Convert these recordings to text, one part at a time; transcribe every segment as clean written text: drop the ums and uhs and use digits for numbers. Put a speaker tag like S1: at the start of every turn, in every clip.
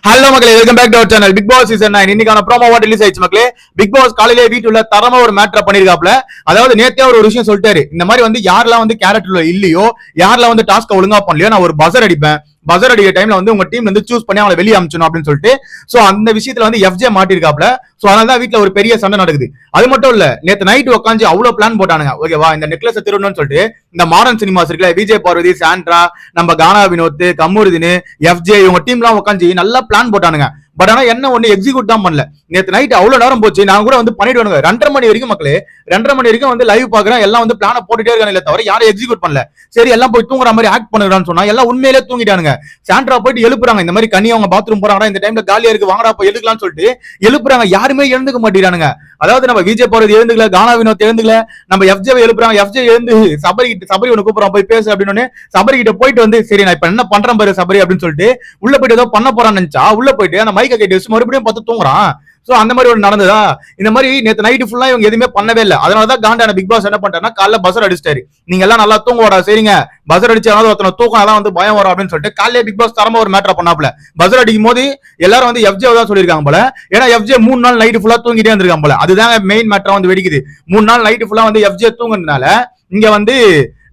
S1: Hello மக்களே, welcome back to our channel. Bigg Boss season 9 இன்னைக்கான ப்ரோமோவா release ஆயிடுச்சு மக்களே. பிக் பாஸ் காலையிலே வீட்டுல தரமா ஒரு மேட்டர் பண்ணிருக்காப்ல. அதாவது நேத்தே ஒரு விஷயம் சொல்லிட்டாரு. இந்த மாதிரி வந்து யாரெல்லாம் வந்து கேரக்டர்ல இல்லையோ, யாரெல்லாம் வந்து டாஸ்க் ஒழுங்கா பண்ணலையோ, நான் ஒரு பசர் அடிப்பேன். பசர் அடிக்கிற டைம்ல வந்து உங்க டீம் வந்து சூஸ் பண்ணி அவங்களை வெளியே அமிச்சணும் அப்படின்னு சொல்லிட்டு சோ அந்த விஷயத்துல வந்து எஃப்ஜே மாட்டிருக்காப்ல. சோ அதனால வீட்டுல ஒரு பெரிய சண்டை நடக்குது. அது மட்டும் இல்ல, நேத்து நைட் உட்காந்து அவ்வளவு பிளான் போட்டானுங்க. ஓகேவா, இந்த நெக்லஸ் திருடணும்னு சொல்லிட்டு இந்த மாடர்ன் சினிமாஸ் இருக்குல்ல, விஜய் பார்வதி, சாண்ட்ரா, நம்ம கானா வினோத், கமுருதின், எஃப்ஜே இவங்க டீம் எல்லாம் உட்காந்து நல்லா பிளான் போட்டானுங்க. பட் ஆனா என்ன ஒண்ணு எக்ஸிக்யூட் தான் பண்ணல. நேத்து நைட் அவ்வளவு நேரம் போச்சு. நான் கூட வந்து பண்ணிடுவானுங்க 2:30 மணி வரைக்கும் மக்களே. 2:30 மணி வரைக்கும் வந்து லைவ் பாக்குறேன். எல்லாம் வந்து பிளான போட்டுட்டே இருக்கானே தவிர யாரும் எக்ஸிக்யூட் பண்ணல. சரி எல்லாம் போய் தூங்குற மாதிரி ஆக்ட் பண்ணுறான்னு சொன்னா எல்லாம் உண்மையிலே தூங்கிட்டானுங்க. சாண்ட்ரா போயிட்டு எழுப்புறாங்க, இந்த மாதிரி கனி அவங்க பாத்ரூம் போறாங்க, இந்த டைம்ல காலியா இருக்கு, வாங்கடா போய் எழுதுக்கலாம்னு சொல்லிட்டு எழுப்புறாங்க. யாருமே எழுந்துக்க மாட்டேங்கிறானுங்க. அதாவது நம்ம விஜய் பார்வதி எழுந்துக்கல, கானா வினோத் எழுந்துக்கல, நம்ம எஃப்ஜே எழுப்புறாங்க. எஃப்ஜே எழுந்து சபரி ஒண்ணு கூப்பிடுறான், போய் பேசு அப்படின்னு. சபரி கிட்ட போயிட்டு வந்து சரி நான் இப்ப என்ன பண்றேன் பாரு சபரி அப்படின்னு சொல்லிட்டு உள்ள போயிட்டு ஏதோ பண்ண போறான்னு நினைச்சா உள்ள போயிட்டு அந்த மைக்க கேட்டு வச்சு மறுபடியும் பார்த்து தூங்குறான். சோ அந்த மாதிரி ஒரு நடந்ததா. இந்த மாதிரி நேத்து நைட்டு ஃபுல்லா இவங்க எதுவுமே பண்ணவே இல்லை. அதனாலதான் காண்டான பிக் பாஸ் என்ன பண்றாருன்னா காலைல பசர் அடிச்சிட்டாரு. நீங்க எல்லாம் நல்லா தூங்குவாடா, சரிங்க பசர் அடிச்சாலும் ஒருத்தனை தூக்கம் அதான் வந்து பயம் வரும் அப்படின்னு சொல்லிட்டு காலையில பிக் பாஸ் தரமா ஒரு மேட்டர் பண்ணாப்ல. பசர் அடிக்கும் போது எல்லாரும் வந்து எஃப்ஜே தான் சொல்லியிருக்காங்க போல. ஏன்னா எஃப்ஜே 3 நாள் நைட்டு ஃபுல்லா தூங்கிட்டே இருந்திருக்காங்க போல. அதுதான் மெயின் மேட்டரா வந்து வெடிக்குது. 3 நாள் நைட்டு ஃபுல்லா வந்து எஃப்ஜே தூங்குறதுனால இங்க வந்து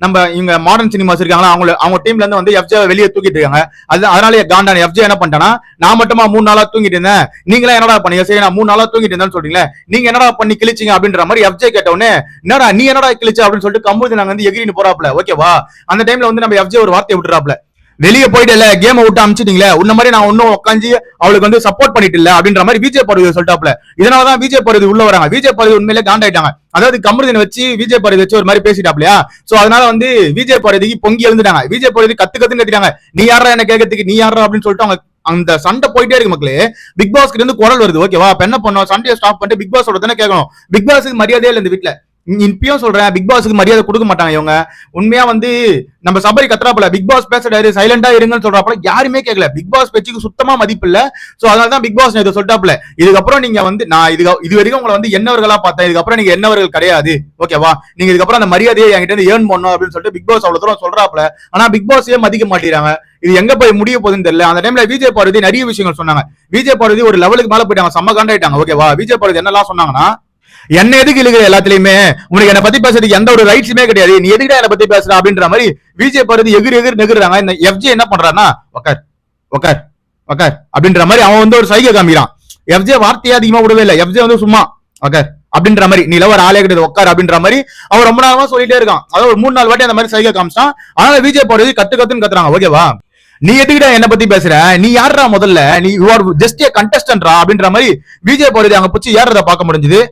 S1: நம்ம இங்க மாடர்ன் சினிமாஸ் இருக்காங்களா, அவங்க டீம்ல இருந்து வந்து எஃப்ஜே வெளியே தூக்கிட்டு இருக்காங்க. அதனால காண்டான எஃப்ஜே என்ன பண்ணிட்டானா, நான் மட்டுமா 3 நாளா தூங்கிட்டு இருந்தேன், நீங்களா என்னடா பண்ணீங்க, சரி நான் 3 நாளா தூங்கிட்டு இருந்தேன்னு சொல்றீங்களே, நீங்க என்னடா பண்ணி கிழிச்சிங்க அப்படின்ற மாதிரி எஃப்ஜே கேட்டவுடனே என்னடா நீ என்னடா கிழிச்ச அப்படின்னு சொல்லிட்டு கம்பூதி நாங்க வந்து எகிரின்னு போறாப்ல. ஓகேவா, அந்த டைம்ல வந்து நம்ம எஃப்ஜே ஒரு வார்த்தையை விட்டுறாப்ல, வெளியே போயிட்டு இல்ல கேம் விட்டு அமிச்சிட்டீங்களே, உன்ன மாதிரி நான் ஒன்னும் உட்காந்து அவளுக்கு வந்து சப்போர்ட் பண்ணிட்டு இல்ல அப்படின்ற மாதிரி விஜய் பார்வதி சொல்லிட்டாப்ல. இதனாலதான் விஜய் பார்வதி உள்ள வராங்க. விஜய் பார்வதி உண்மையிலே காண்டாயிட்டாங்க. அதாவது கமருதீனை வச்சு விஜய் பார்வதி வச்சு ஒரு மாதிரி பேசிட்டாப்லையா. சோ அதனால வந்து விஜய் பார்வதிக்கு பொங்கி எழுந்துட்டாங்க. விஜய் பார்வதி கத்துன்னு கத்திட்டாங்க, நீ யாரா என்ன கேட்கறதுக்கு, நீ யாரா அப்படின்னு சொல்லிட்டு அவங்க அந்த சண்டை போயிட்டே இருக்கு மக்களே. பிக் பாஸ் கிட்ட இருந்து குரல் வருது. ஓகேவா, இப்ப என்ன பண்ணோம், சண்டையை ஸ்டாப் பண்ணிட்டு பிக் பாஸ் தானே கேட்கணும். பிக் பாஸுக்கு மரியாதையே இல்லை இந்த வீட்டுல. இப்பயும் சொல்றேன், பிக் பாஸுக்கு மரியாதை கொடுக்க மாட்டாங்க இவங்க. உண்மையா வந்து நம்ம சபரி கத்துறாப்புல, பிக் பாஸ் பேசுறாரு சைலண்டா இருங்கன்னு சொல்றாப்புல, யாருமே கேட்கல. பிக் பாஸ் பேச்சுக்கு சுத்தமா மதிப்பு இல்ல. சோ அதனாலதான் பிக் பாஸ் இதை சொல்லிட்டாப்புல, இதுக்கப்புறம் நீங்க வந்து நான் இது வரைக்கும் உங்களை வந்து என்னவர்களா பார்த்தேன், இதுக்கப்புறம் நீங்க என்னவர்கள் கிடையாது. ஓகேவா, நீங்க இதுக்கப்புறம் அந்த மரியாதையை என்கிட்ட இருந்து ஏர்ன் பண்ணணும் அப்படின்னு சொல்லிட்டு பிக் பாஸ் அவ்வளவு தூரம் சொல்றாப்புல. ஆனா பிக் பாஸே மதிக்க மாட்டேங்கிறாங்க. இது எங்க போய் முடிய போகுதுன்னு தெரியல. அந்த டைம்ல விஜய் பார்வதி நிறைய விஷயங்கள் சொன்னாங்க. விஜய் பார்வதி ஒரு லெவலுக்கு மேல போயிட்டாங்க, செம்ம காண்டாயிட்டாங்க. ஓகேவா, விஜய் பார்வதி என்னெல்லாம் சொன்னாங்கன்னா, என்ன எதுக்கு இழுக்கிற எல்லாத்துலயுமே, உனக்கு என்ன பத்தி பேசுறதுக்கு எந்த ஒரு ரைட்ஸுமே கிடையாது, நீ எதுக்கிட்ட என்ன பத்தி பேசுற அப்படின்ற மாதிரி விஜய் பார்வதி எகிரி நெகுறாங்க. இந்த எஃப்ஜே என்ன பண்றான்னா, ஒக்கார் ஒக்கார் ஒக்கார் அப்படின்ற மாதிரி அவன் வந்து ஒரு சைகை காமிக்கிறான். எஃப்ஜே வார்த்தையே அதிகமா விடவே இல்லை. எஃப்ஜே வந்து சும்மா ஒக்கார் அப்படின்ற மாதிரி, நீ ஒரு ஆளே கிடையாது உட்கார் அப்படின்ற மாதிரி அவன் ரொம்ப நேரமா சொல்லிட்டே இருக்கான். அதாவது ஒரு 3-4 வாட்டி அந்த மாதிரி சைகை காமிச்சான். அதனால விஜய் பார்வதி கத்துன்னு கத்துறாங்க. ஓகேவா, நீ எதுக்கிட்ட என்ன பத்தி பேசுற, நீ யாரா முதல்ல, நீ யூ ஆர் ஜஸ்ட் ஏ கண்டஸ்டன்ட்ரா அப்படின்ற மாதிரி விஜய் பார்வதி அங்க பிடிச்சி ஏறத பார்க்க முடிஞ்சது.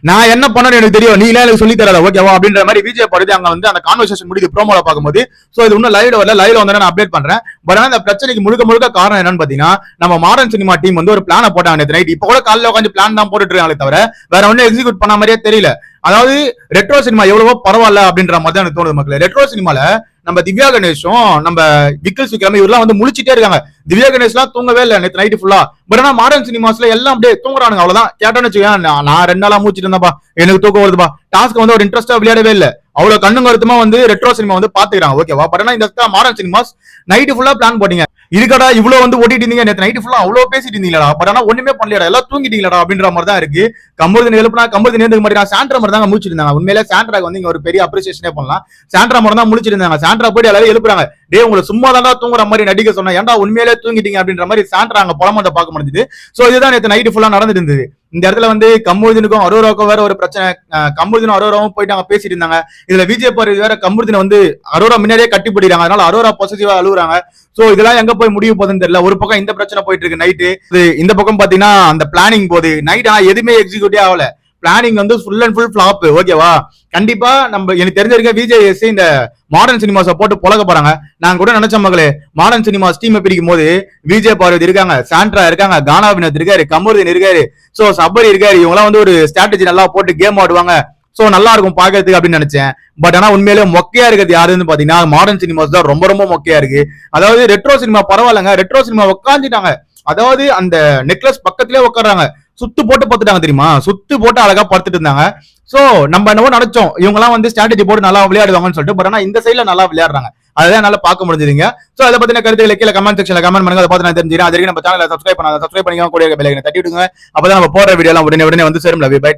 S1: நான் என்ன பண்ணணும் எனக்கு தெரியும், நீ எனக்கு சொல்லி தராத. ஓகேவா அப்படின்ற மாதிரி விஜய் பார்வதி அங்க வந்து அந்த கான்வர்சேஷன் முடியுது ப்ரோமோல பார்க்கும்போது. சோ இது இன்னும் லைவ்ல வரல, லைவ்ல வந்து நான் அப்டேட் பண்றேன். பட் ஆனா இந்த பிரச்சனைக்கு முழுக்க காரணம் என்னன்னு பாத்தீங்கன்னா, நம்ம மாடர்ன் சினிமா டீம் வந்து ஒரு பிளான போட்டாங்க நேத்து நைட். இப்ப கூட காலையில உட்காந்து பிளான் தான் போட்டுட்டு இருக்காங்களே தவிர வேற ஒன்னும் எக்ஸிக்யூட் பண்ண மாதிரியே தெரியல. அதாவது ரெட்ரோ சினிமா எவ்வளவோ பரவாயில்ல அப்படின்ற மாதிரி எனக்கு தோணுது மக்களே. ரெட்ரோ சினிமால நம்ம திவ்யா கணேஷும் நம்ம விக்கல் விக்ரம் இவரெல்லாம் வந்து முழிச்சிட்டே இருக்காங்க. திவ்யா கணேஷ் எல்லாம் தூங்கவே இல்லை நேற்று நைட்டு ஃபுல்லா. பட் ஆனா மாடர்ன் சினிமாஸ்ல எல்லாம் அப்படியே தூங்குறானுங்க. அவ்வளவுதான் கேட்டோன்னு வச்சுக்கேன், நான் 2 நாளா மூச்சிட்டு இருந்தேன்ப்பா, எனக்கு தூக்கம் வருதுப்பா, டாஸ்க் வந்து ஒரு இன்ட்ரெஸ்டா விளையாடவே இல்லை. அவ்வளவு கண்ணு கருத்துமா வந்து ரெட்ரோ சினிமா வந்து பாத்துக்கிறாங்க. ஓகேவா, பட் ஆனா இந்த மாடர்ன் சினிமாஸ் நைட்டு ஃபுல்லா பிளான் போட்டீங்க, இதுக்கடா இவ்வளவு வந்து ஓட்டிட்டு இருந்தீங்க, நேற்று நைட்டு ஃபுல்லா அவ்வளவு பேசிட்டு இருந்தீங்களா, பட் ஆனா ஒண்ணுமே பண்ணலடா, எல்லாம் தூங்கிட்டீங்களா அப்படின்ற மாதிரி தான் இருக்கு. கம்பூதின் எழுப்புனா கம்பூதின் எழுந்துக்க மாட்டேன், சாண்ட்ரா மாதிரி தான் முடிச்சிட்டு இருந்தாங்க. உண்மையிலே சாண்ட்ராக்கு வந்து இங்க ஒரு பெரிய அப்ரிசியேஷனே பண்ணலாம். சாண்ட்ரா மட்டும் தான் முடிச்சிட்டு இருந்தாங்க. சாண்ட்ரா போயிட்டு எல்லாரும் எழுப்புறாங்க, டே உங்களை சும்மா தான் தூங்குற மாதிரி நடிக்க சொன்னா, ஏன்டா உண்மையிலே தூங்கிட்டீங்க அப்படின்ற மாதிரி சாண்ட்ரா அங்க புலமாட்ட பார்க்க முடிஞ்சது. சோ இதுதான் நேற்று நைட்டு ஃபுல்லா நடந்துட்டு இருந்தது. இந்த இடத்துல வந்து கமருதீனுக்கும் அரோராவுக்கும் வேற ஒரு பிரச்சனை. கமருதீனும் அரோராவும் போயிட்டு அங்க பேசிட்டு இருந்தாங்க. இதுல விஜய் பார்வதி வேற கமருதீனை வந்து அரோரா முன்னாடியே கட்டி போடுறாங்க. அதனால அரோரா பொசிட்டிவா அழுகுறாங்க. சோ இதெல்லாம் எங்க போய் முடிவு போகுதுன்னு தெரியல. ஒரு பக்கம் இந்த பிரச்சனை போயிட்டு இருக்கு நைட்டு, இந்த பக்கம் பாத்தீங்கன்னா அந்த பிளானிங் போகுது நைட். ஆனா எதுவுமே எக்ஸிக்யூட்டே ஆகல. பிளானிங் வந்து ஃபுல் அண்ட் ஃபுல் ஃபிளாப். ஓகேவா, கண்டிப்பா நம்ம எனக்கு தெரிஞ்சிருக்க விஜய் இந்த மாடர்ன் சினிமாஸை போட்டு பொழக்க போறாங்க. நான் கூட நினைச்ச மகளே, மாடர்ன் சினிமாஸ் டீம் பிரிக்கும் போது விஜய் பார்வதி இருக்காங்க, சாண்ட்ரா இருக்காங்க, கானா வினோத் இருக்காரு, கமருதீன் இருக்காரு, சோ சபரி இருக்காரு, இவங்கலாம் வந்து ஒரு ஸ்ட்ராட்டஜி நல்லா போட்டு கேம் ஆடுவாங்க, சோ நல்லா இருக்கும் பாக்குறதுக்கு அப்படின்னு நினைச்சேன். பட் ஆனா உண்மையிலே மொக்கையா இருக்கிறது யாருன்னு பாத்தீங்கன்னா மாடர்ன் சினிமாஸ் தான் ரொம்ப மொக்கையா இருக்கு. அதாவது ரெட்ரோ சினிமா பரவாயில்லங்க, ரெட்ரோ சினிமா உட்காந்துட்டாங்க. அதாவது அந்த நெக்லஸ் பக்கத்திலே உட்காடுறாங்க, சுத்து போட்டு பார்த்துட்டாங்க தெரியுமா, சுத்து போட்டு அழகா பார்த்துட்டு இருந்தாங்க. சோ நம்ம என்னவோ நினைச்சோம் இவங்க எல்லாம் வந்து ஸ்ட்ராட்டஜி போட்டு நல்லா விளையாடுவாங்கன்னு சொல்லிட்டு. பட் ஆனா இந்த சைட்ல நல்லா விளையாடுறாங்க. அதான் என்னால பார்க்க முடிஞ்சதுங்க. சோ அதை பத்தின கருத்துக்களை கீழே கமெண்ட் செக்ஷன்ல கமெண்ட் பண்ணுங்க. அதை பார்த்து நான் தெரிஞ்சுக்கிறேன். அது வரைக்கும் நம்ம சேனலை சப்ஸ்கிரைப் பண்ணாத சப்ஸ்கிரைப் பண்ணிக்கோங்க, கூட பெல் ஐக்கனை தட்டி விடுங்க. அப்பதான் நம்ம போற வீடியோ எல்லாம் உடனே வந்து சேரும். Love you, by.